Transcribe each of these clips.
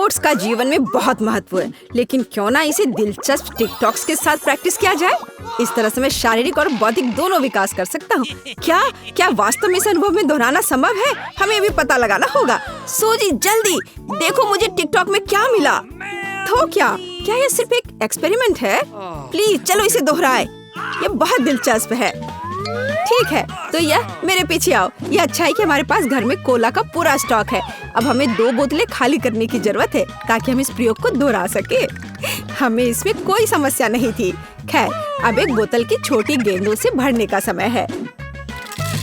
Sports का जीवन में बहुत महत्व है, लेकिन क्यों ना इसे दिलचस्प टिकटॉक्स के साथ प्रैक्टिस किया जाए। इस तरह से मैं शारीरिक और बौद्धिक दोनों विकास कर सकता हूँ। क्या क्या वास्तव में इस अनुभव में दोहराना संभव है? हमें भी पता लगाना होगा। सूजी जल्दी देखो मुझे टिकटॉक में क्या मिला। तो क्या ये सिर्फ एक एक्सपेरिमेंट है? प्लीज चलो इसे दोहराए, ये बहुत दिलचस्प है। ठीक है, तो यह मेरे पीछे आओ। यह अच्छा है कि हमारे पास घर में कोला का पूरा स्टॉक है। अब हमें 2 बोतलें खाली करने की जरूरत है ताकि हम इस प्रयोग को दोहरा सके। हमें इसमें कोई समस्या नहीं थी। खैर, अब एक बोतल की छोटी गेंदों से भरने का समय है।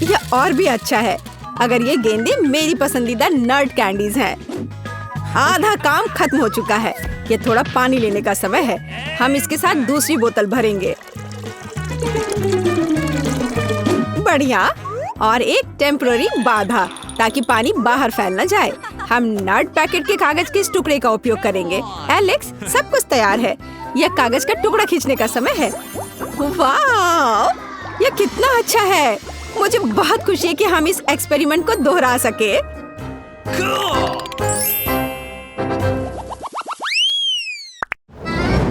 यह और भी अच्छा है अगर ये गेंदें मेरी पसंदीदा नट कैंडीज हैं। आधा काम खत्म हो चुका है। ये थोड़ा पानी लेने का समय है। हम इसके साथ दूसरी बोतल भरेंगे। बढ़िया। और एक टेम्पररी बाधा ताकि पानी बाहर फैल न जाए। हम नट पैकेट के कागज के इस टुकड़े का उपयोग करेंगे। एलेक्स, सब कुछ तैयार है। यह कागज का टुकड़ा खींचने का समय है। वाह, यह कितना अच्छा है। मुझे बहुत खुशी है कि हम इस एक्सपेरिमेंट को दोहरा सके।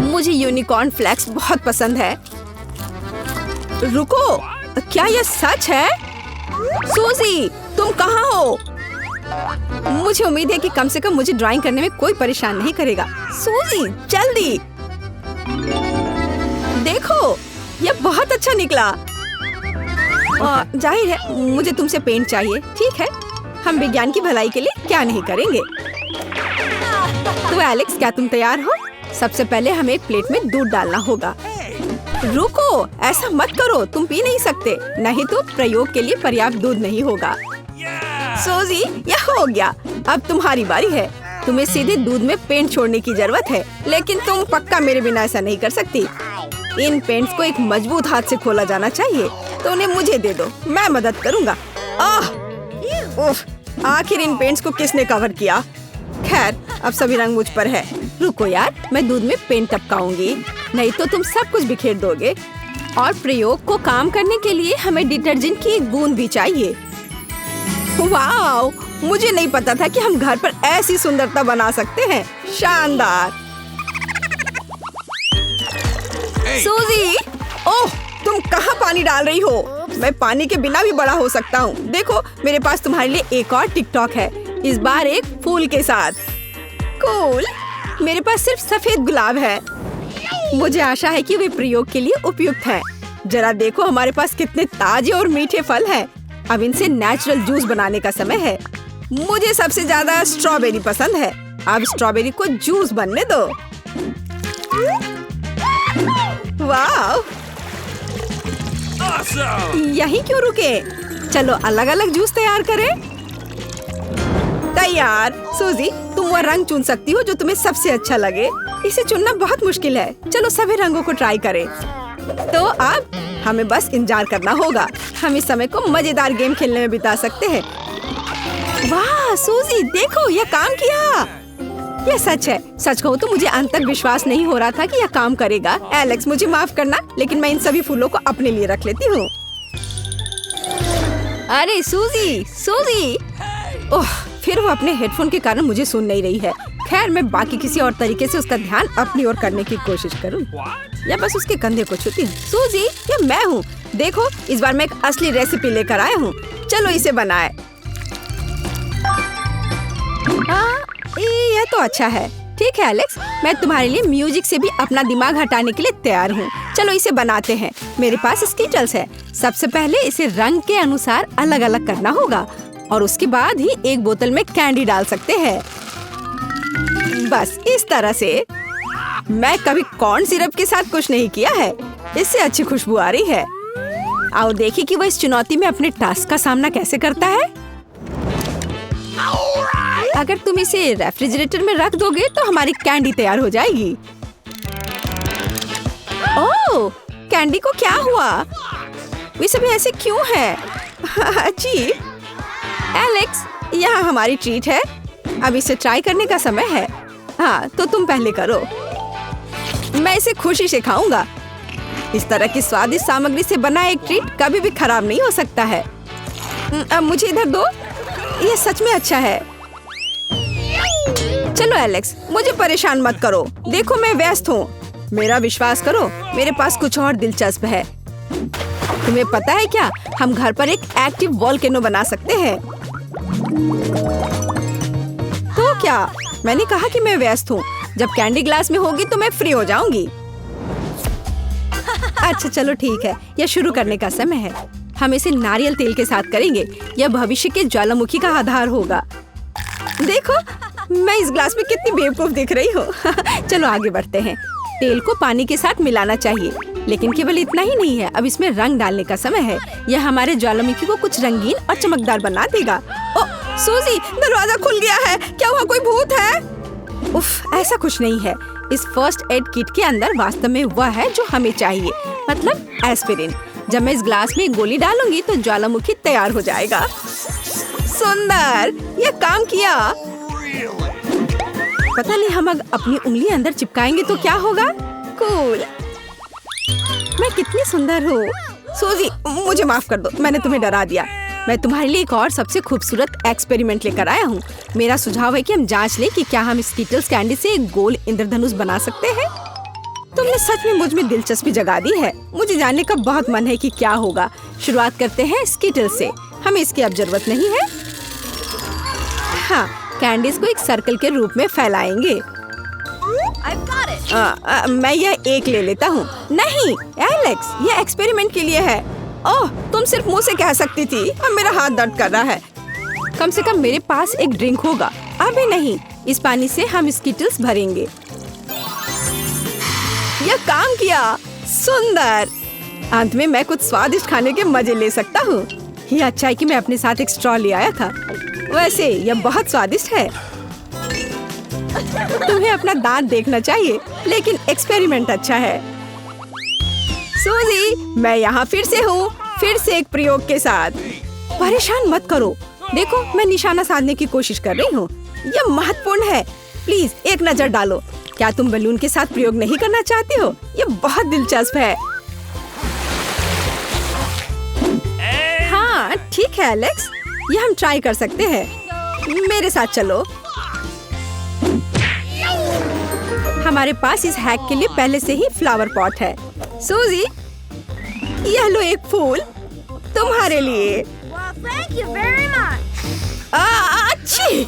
मुझे यूनिकॉर्न फ्लेक्स बहुत पसंद है। रुको, क्या यह सच है? सूजी, तुम कहाँ हो? मुझे उम्मीद है कि कम से कम मुझे ड्राइंग करने में कोई परेशान नहीं करेगा। सूजी, जल्दी देखो, यह बहुत अच्छा निकला। जाहिर है मुझे तुमसे पेंट चाहिए। ठीक है, हम विज्ञान की भलाई के लिए क्या नहीं करेंगे। तो एलेक्स, क्या तुम तैयार हो? सबसे पहले हमें एक प्लेट में दूध डालना होगा। रुको, ऐसा मत करो, तुम पी नहीं सकते, नहीं तो प्रयोग के लिए पर्याप्त दूध नहीं होगा। सूजी, यह हो गया। अब तुम्हारी बारी है। तुम्हें सीधे दूध में पेंट छोड़ने की जरूरत है, लेकिन तुम पक्का मेरे बिना ऐसा नहीं कर सकती। इन पेंट्स को एक मजबूत हाथ से खोला जाना चाहिए, तो उन्हें मुझे दे दो, मैं मदद करूँगा। आखिर इन पेंट्स को किसने कवर किया? खैर, अब सभी रंग मुझ पर है। रुको यार, मैं दूध में पेंट टपकाऊंगी, नहीं तो तुम सब कुछ बिखेर दोगे। और प्रयोग को काम करने के लिए हमें डिटर्जेंट की एक बूंद भी चाहिए। वाह, मुझे नहीं पता था कि हम घर पर ऐसी सुंदरता बना सकते हैं। शानदार। सूजी, ओह, तुम कहाँ पानी डाल रही हो? मैं पानी के बिना भी बड़ा हो सकता हूँ। देखो, मेरे पास तुम्हारे लिए एक और टिकटॉक है, इस बार एक फूल के साथ। कूल। मेरे पास सिर्फ सफेद गुलाब है। मुझे आशा है कि वे प्रयोग के लिए उपयुक्त हैं। जरा देखो, हमारे पास कितने ताजे और मीठे फल हैं। अब इनसे नेचुरल जूस बनाने का समय है। मुझे सबसे ज्यादा स्ट्रॉबेरी पसंद है। अब स्ट्रॉबेरी को जूस बनने दो। वाह, यहीं क्यों रुके? चलो अलग अलग जूस तैयार करें। तैयार। सूजी, तुम वह रंग चुन सकती हो जो तुम्हें सबसे अच्छा लगे। इसे चुनना बहुत मुश्किल है। चलो सभी रंगों को ट्राई करें। तो अब हमें बस इंतजार करना होगा। हम इस समय को मजेदार गेम खेलने में बिता सकते हैं। वाह सूजी, देखो यह काम किया। यह सच है। सच कहूँ तो मुझे अंत तक विश्वास नहीं हो रहा था कि यह काम करेगा। एलेक्स, मुझे माफ करना, लेकिन मैं इन सभी फूलों को अपने लिए रख लेती हूँ। अरे सूजी, सूजी, ओह, फिर वो अपने हेडफोन के कारण मुझे सुन नहीं रही है। खैर, मैं बाकी किसी और तरीके से उसका ध्यान अपनी ओर करने की कोशिश करूं, या बस उसके कंधे को छूती हूँ। सूजी, ये मैं हूँ। देखो, इस बार मैं एक असली रेसिपी लेकर आया हूँ। चलो इसे बनाए। यह तो अच्छा है। ठीक है एलेक्स, मैं तुम्हारे लिए म्यूजिक से भी अपना दिमाग हटाने के लिए तैयार हूँ। चलो इसे बनाते हैं। मेरे पास स्कीटल्स है। सबसे पहले इसे रंग के अनुसार अलग अलग करना होगा और उसके बाद ही एक बोतल में कैंडी डाल सकते हैं। बस इस तरह से। मैं कभी कॉर्न सिरप के साथ कुछ नहीं किया है। इससे अच्छी खुशबू आ रही है। आओ देखिए कि वह इस चुनौती में अपने टास्क का सामना कैसे करता है। अगर तुम इसे रेफ्रिजरेटर में रख दोगे तो हमारी कैंडी तैयार हो जाएगी। ओह, कैंडी को क्या हुआ? वे सभी ऐसे क्यों हैं? अजीब। एलेक्स, यहाँ हमारी ट्रीट है। अब इसे ट्राई करने का समय है। हाँ, तो तुम पहले करो। मैं इसे खुशी से खाऊंगा। इस तरह की स्वादिष्ट सामग्री से बना एक ट्रीट कभी भी खराब नहीं हो सकता है। अब मुझे इधर दो। यह सच में अच्छा है। चलो एलेक्स, मुझे परेशान मत करो। देखो मैं व्यस्त हूँ। मेरा विश्वास करो, मेरे पास कुछ और दिलचस्प है। तुम्हें पता है क्या, हम घर पर एक एक्टिव वोल्केनो बना सकते हैं। तो क्या, मैंने कहा कि मैं व्यस्त हूँ। जब कैंडी ग्लास में होगी तो मैं फ्री हो जाऊंगी। अच्छा चलो ठीक है, यह शुरू करने का समय है। हम इसे नारियल तेल के साथ करेंगे। यह भविष्य के ज्वालामुखी का आधार होगा। देखो मैं इस ग्लास में कितनी बेवकूफ दिख रही हूँ। चलो आगे बढ़ते हैं। तेल को पानी के साथ मिलाना चाहिए, लेकिन केवल इतना ही नहीं है। अब इसमें रंग डालने का समय है। यह हमारे ज्वालामुखी को कुछ रंगीन और चमकदार बना देगा। ओ सूजी, दरवाजा खुल गया है। क्या वहाँ कोई भूत है? उफ, ऐसा कुछ नहीं है। इस फर्स्ट एड किट के अंदर वास्तव में वह है जो हमें चाहिए, मतलब एस्पिरिन। जब मैं इस ग्लास में एक गोली डालूंगी तो ज्वालामुखी तैयार हो जाएगा। सुंदर, यह काम किया। पता नहीं हम अगर अपनी उंगली अंदर चिपकाएंगे तो क्या होगा। कूल, मैं कितनी सुंदर हूँ। सूजी, मुझे माफ कर दो, मैंने तुम्हें डरा दिया। मैं तुम्हारे लिए एक और सबसे खूबसूरत एक्सपेरिमेंट लेकर आया हूँ। मेरा सुझाव है कि हम जांच लें कि क्या हम स्कीटल्स कैंडी से एक गोल इंद्रधनुष बना सकते हैं। तुमने सच में मुझ में दिलचस्पी जगा दी है। मुझे जानने का बहुत मन है कि क्या होगा। शुरुआत करते हैं स्कीटल्स से। हमें इसकी अब जरूरत नहीं है। हाँ, कैंडीज को एक सर्कल के रूप में फैलाएंगे। मैं यह एक ले लेता हूँ। नहीं एलेक्स, यह एक्सपेरिमेंट के लिए है। ओह, तुम सिर्फ मुंह से कह सकती थी। अब मेरा हाथ दर्द कर रहा है। कम से कम मेरे पास एक ड्रिंक होगा। अभी नहीं, इस पानी से हम स्कीटल्स भरेंगे। यह काम किया। सुंदर, अंत में मैं कुछ स्वादिष्ट खाने के मजे ले सकता हूँ। ये अच्छा है कि मैं अपने साथ एक स्ट्रॉ ले आया था। वैसे यह बहुत स्वादिष्ट है। तुम्हें अपना दांत देखना चाहिए, लेकिन एक्सपेरिमेंट अच्छा है। सूजी, मैं यहाँ फिर से हूँ, फिर से एक प्रयोग के साथ। परेशान मत करो। देखो मैं निशाना साधने की कोशिश कर रही हूँ। यह महत्वपूर्ण है। प्लीज एक नजर डालो। क्या तुम बलून के साथ प्रयोग नहीं करना चाहती हो? यह बहुत दिलचस्प है। हाँ ठीक है एलेक्स, यह हम ट्राई कर सकते हैं। मेरे साथ चलो। हमारे पास इस हैक के लिए पहले से ही फ्लावर पॉट है। सूजी, यह लो एक फूल तुम्हारे लिए। अच्छी,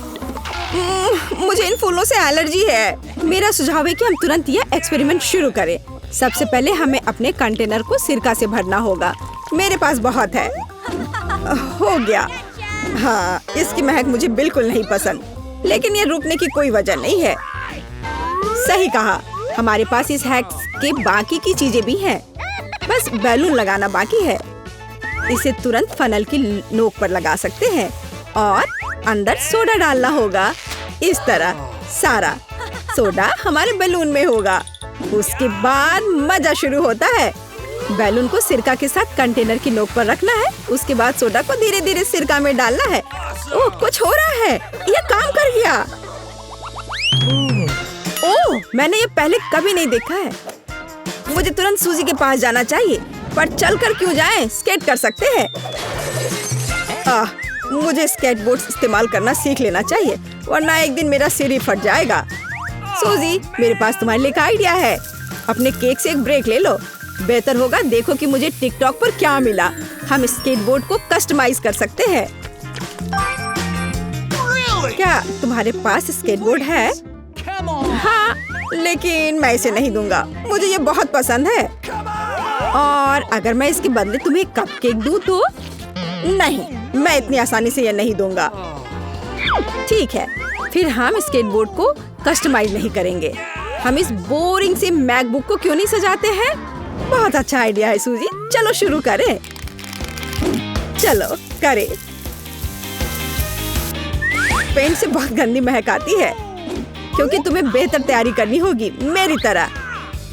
मुझे इन फूलों से एलर्जी है। मेरा सुझाव है कि हम तुरंत यह एक्सपेरिमेंट शुरू करें। सबसे पहले हमें अपने कंटेनर को सिरका से भरना होगा। मेरे पास बहुत है। हो गया। हाँ, इसकी महक मुझे बिल्कुल नहीं पसंद, लेकिन ये रुकने की कोई वजह नहीं है। सही कहा। हमारे पास इस हैक के बाकी की चीजें भी हैं। बस बैलून लगाना बाकी है। इसे तुरंत फनल की नोक पर लगा सकते हैं और अंदर सोडा डालना होगा। इस तरह सारा सोडा हमारे बैलून में होगा। उसके बाद मजा शुरू होता है। बैलून को सिरका के साथ कंटेनर की नोक पर रखना है। उसके बाद सोडा को धीरे धीरे सिरका में डालना है। ओह, कुछ हो रहा है। यह काम कर गया। ओह, मैंने ये पहले कभी नहीं देखा है। मुझे तुरंत सूजी के पास जाना चाहिए, पर चलकर क्यों जाएं? स्केट कर सकते हैं। मुझे स्केटबोर्ड इस्तेमाल करना सीख लेना चाहिए, वरना एक दिन मेरा सिर ही फट जाएगा। सूजी, मेरे पास तुम्हारे लिए एक आइडिया है। अपने केक से एक ब्रेक ले लो। बेहतर होगा देखो कि मुझे टिकटॉक पर क्या मिला। हम स्केटबोर्ड को कस्टमाइज कर सकते हैं। क्या तुम्हारे पास स्केटबोर्ड है? हाँ, लेकिन मैं इसे नहीं दूंगा। मुझे ये बहुत पसंद है। और अगर मैं इसके बदले तुम्हें कपकेक दूं तो? नहीं, मैं इतनी आसानी से ये नहीं दूंगा। ठीक है, फिर हम स्केटबोर्ड को कस्टमाइज नहीं करेंगे। हम इस बोरिंग से मैकबुक को क्यों नहीं सजाते हैं? बहुत अच्छा आइडिया है सूजी। चलो शुरू करें। चलो करें। पेंट से बहुत गंदी महक आती है, क्योंकि तुम्हें बेहतर तैयारी करनी होगी मेरी तरह।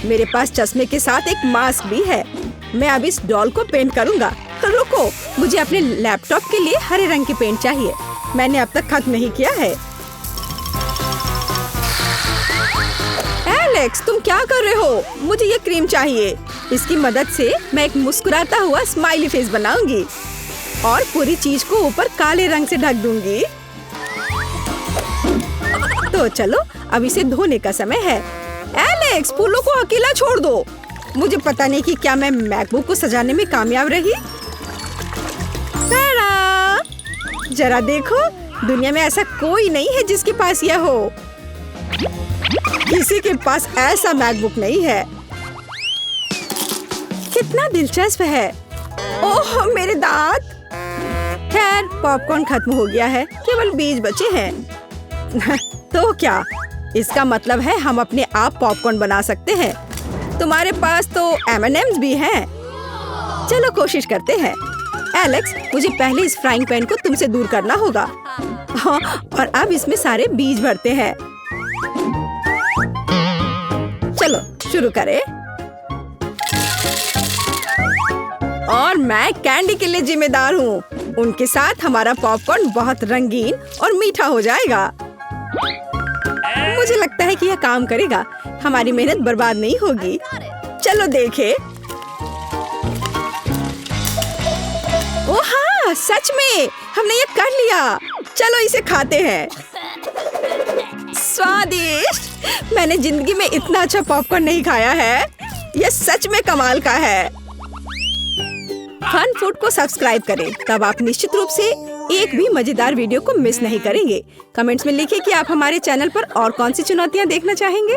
मेरे पास चश्मे के साथ एक मास्क भी है। मैं अब इस डॉल को पेंट करूंगा। रुको, मुझे अपने लैपटॉप के लिए हरे रंग की पेंट चाहिए। मैंने अब तक खत्म नहीं किया है। एलेक्स, तुम क्या कर रहे हो? मुझे ये क्रीम चाहिए। इसकी मदद से मैं एक मुस्कुराता हुआ स्माइली फेस बनाऊंगी और पूरी चीज को ऊपर काले रंग से ढक दूंगी। तो चलो अब इसे धोने का समय है। एलेक्स, फूलों को अकेला छोड़ दो। मुझे पता नहीं कि क्या मैं मैकबुक को सजाने में कामयाब रही। तारा! जरा देखो, दुनिया में ऐसा कोई नहीं है जिसके पास यह हो। किसी के पास ऐसा मैकबुक नहीं है। कितना दिलचस्प है। ओह, मेरे दांत। खैर, पॉपकॉर्न खत्म हो गया है, केवल बीज बचे हैं। तो क्या इसका मतलब है हम अपने आप पॉपकॉर्न बना सकते हैं? तुम्हारे पास तो M&Ms भी हैं। चलो कोशिश करते हैं। एलेक्स, मुझे पहले इस फ्राइंग पैन को तुमसे दूर करना होगा। हाँ, और अब इसमें सारे बीज भरते हैं। चलो शुरू करें। और मैं कैंडी के लिए जिम्मेदार हूँ। उनके साथ हमारा पॉपकॉर्न बहुत रंगीन और मीठा हो जाएगा। मुझे लगता है कि यह काम करेगा। हमारी मेहनत बर्बाद नहीं होगी। चलो देखें। ओह हाँ, सच में हमने ये कर लिया। चलो इसे खाते हैं। स्वादिष्ट! मैंने जिंदगी में इतना अच्छा पॉपकॉर्न नहीं खाया है। यह सच में कमाल का है। फन फूड को सब्सक्राइब करें, तब आप निश्चित रूप से एक भी मजेदार वीडियो को मिस नहीं करेंगे। कमेंट्स में लिखिए कि आप हमारे चैनल पर और कौन सी चुनौतियाँ देखना चाहेंगे।